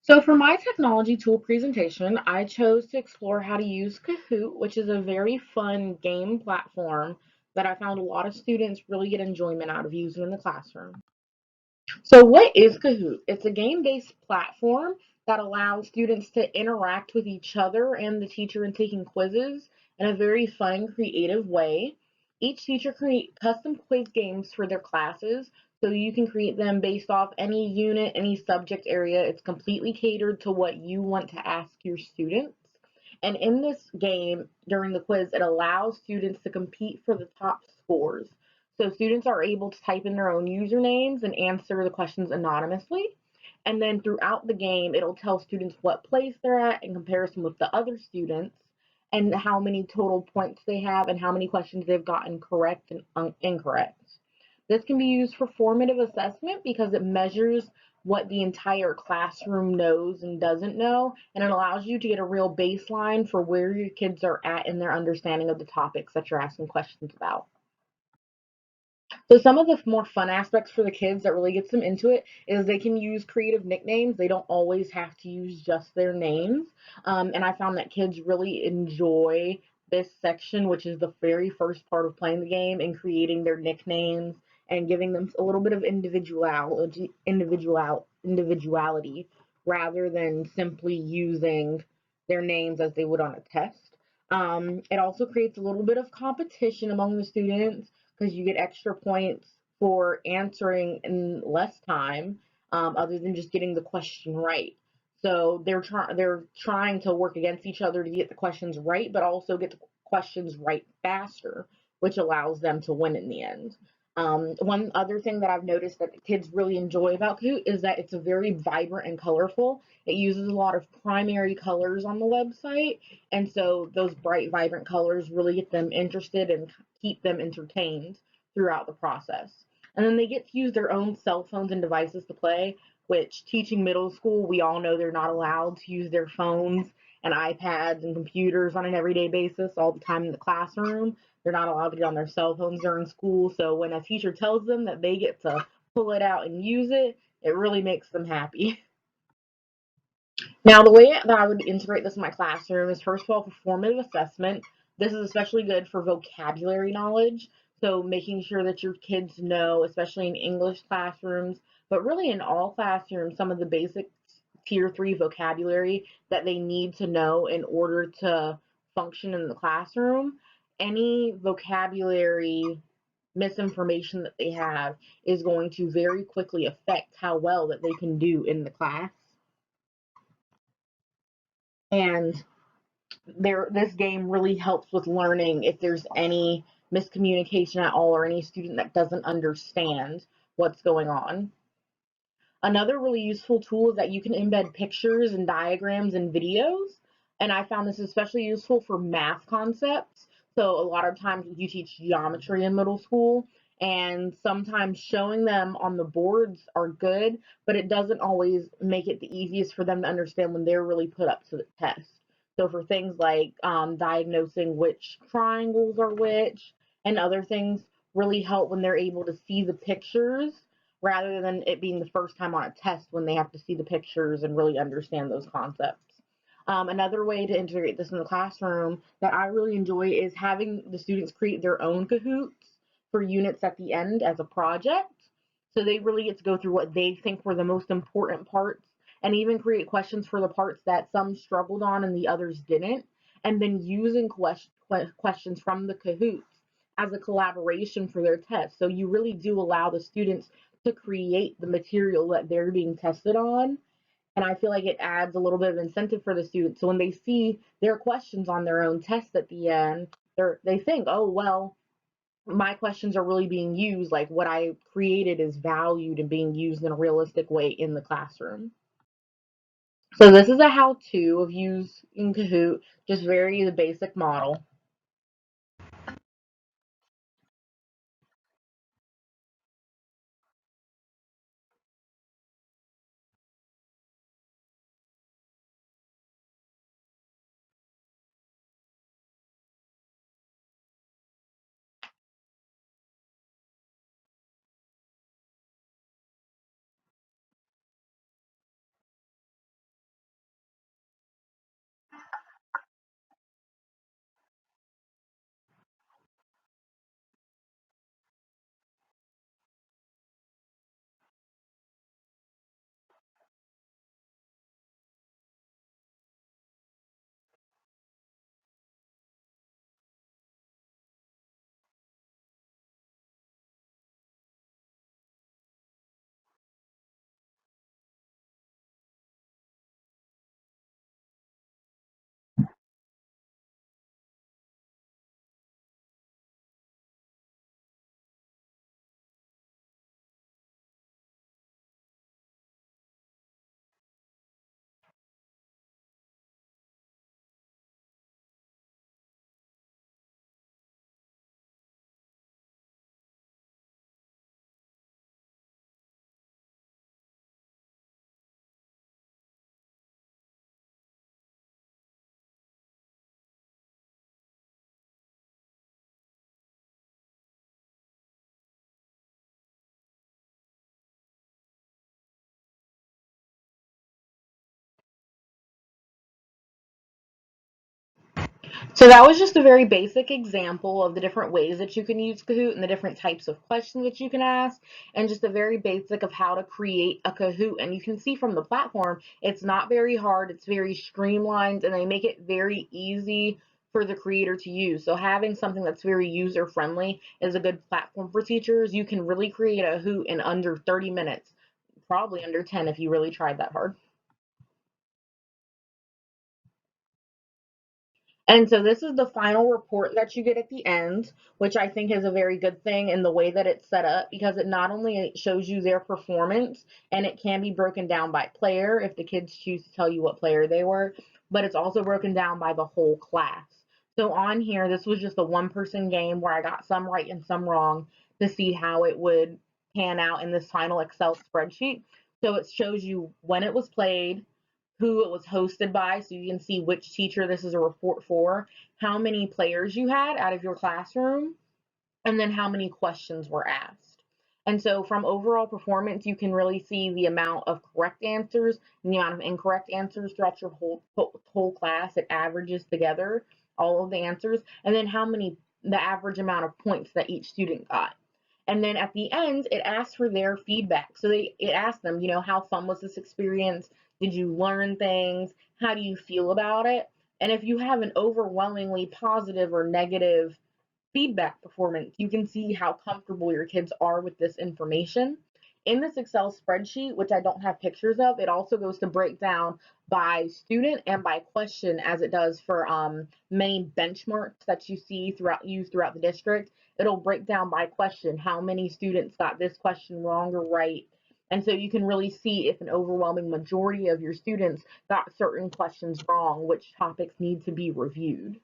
So for my technology tool presentation, I chose to explore how to use Kahoot, which is a very fun game platform that I found a lot of students really get enjoyment out of using in the classroom. So what is Kahoot? It's a game-based platform that allows students to interact with each other and the teacher in taking quizzes in a very fun, creative way. Each teacher create custom quiz games for their classes, so you can create them based off any unit, any subject area. It's completely catered to what you want to ask your students. And in this game, during the quiz, it allows students to compete for the top scores. So students are able to type in their own usernames and answer the questions anonymously. And then throughout the game, it'll tell students what place they're at in comparison with the other students and how many total points they have and how many questions they've gotten correct and incorrect. This can be used for formative assessment because it measures what the entire classroom knows and doesn't know, and it allows you to get a real baseline for where your kids are at in their understanding of the topics that you're asking questions about. So some of the more fun aspects for the kids that really gets them into it is they can use creative nicknames. They don't always have to use just their names. And I found that kids really enjoy this section, which is the very first part of playing the game and creating their nicknames and giving them a little bit of individuality rather than simply using their names as they would on a test. It also creates a little bit of competition among the students because you get extra points for answering in less time, other than just getting the question right. So they're trying to work against each other to get the questions right, but also get the questions right faster, which allows them to win in the end. One other thing that I've noticed that the kids really enjoy about Kahoot is that it's a very vibrant and colorful. It uses a lot of primary colors on the website, and so those bright, vibrant colors really get them interested and keep them entertained throughout the process. And then they get to use their own cell phones and devices to play, which teaching middle school, we all know they're not allowed to use their phones and iPads and computers on an everyday basis all the time in the classroom. They're not allowed to get on their cell phones during school. So when a teacher tells them that they get to pull it out and use it, it really makes them happy. Now, the way that I would integrate this in my classroom is first of all, for formative assessment. This is especially good for vocabulary knowledge. So, making sure that your kids know, especially in English classrooms, but really in all classrooms, some of the basic tier 3 vocabulary that they need to know in order to function in the classroom. Any vocabulary misinformation that they have is going to very quickly affect how well that they can do in the class. And this game really helps with learning if there's any miscommunication at all or any student that doesn't understand what's going on. Another really useful tool is that you can embed pictures and diagrams and videos. And I found this especially useful for math concepts. So a lot of times you teach geometry in middle school, and sometimes showing them on the boards are good, but it doesn't always make it the easiest for them to understand when they're really put up to the test. So for things like diagnosing which triangles are which and other things really help when they're able to see the pictures rather than it being the first time on a test when they have to see the pictures and really understand those concepts. Another way to integrate this in the classroom that I really enjoy is having the students create their own Kahoots for units at the end as a project. So they really get to go through what they think were the most important parts and even create questions for the parts that some struggled on and the others didn't. And then using questions from the Kahoots as a collaboration for their test. So you really do allow the students to create the material that they're being tested on. And I feel like it adds a little bit of incentive for the students. So when they see their questions on their own test at the end, they think, oh, well, my questions are really being used. Like what I created is valued and being used in a realistic way in the classroom. So this is a how-to of using Kahoot, just very the basic model. So that was just a very basic example of the different ways that you can use Kahoot and the different types of questions that you can ask, and just a very basic of how to create a Kahoot. And you can see from the platform, it's not very hard, it's very streamlined, and they make it very easy for the creator to use. So having something that's very user friendly is a good platform for teachers. You can really create a Hoot in under 30 minutes, probably under 10 if you really tried that hard. And so this is the final report that you get at the end, which I think is a very good thing in the way that it's set up, because it not only shows you their performance, and it can be broken down by player if the kids choose to tell you what player they were, but it's also broken down by the whole class. So on here, this was just a one-person game where I got some right and some wrong to see how it would pan out in this final Excel spreadsheet. So it shows you when it was played, who it was hosted by, so you can see which teacher this is a report for, how many players you had out of your classroom, and then how many questions were asked. And so from overall performance, you can really see the amount of correct answers and the amount of incorrect answers throughout your whole class. It averages together all of the answers, and then the average amount of points that each student got. And then at the end, it asks for their feedback. So it asks them, how fun was this experience? Did you learn things? How do you feel about it? And if you have an overwhelmingly positive or negative feedback performance, you can see how comfortable your kids are with this information. In this Excel spreadsheet, which I don't have pictures of, it also goes to break down by student and by question, as it does for many benchmarks that you see used throughout the district. It'll break down by question how many students got this question wrong or right. And so you can really see if an overwhelming majority of your students got certain questions wrong, which topics need to be reviewed.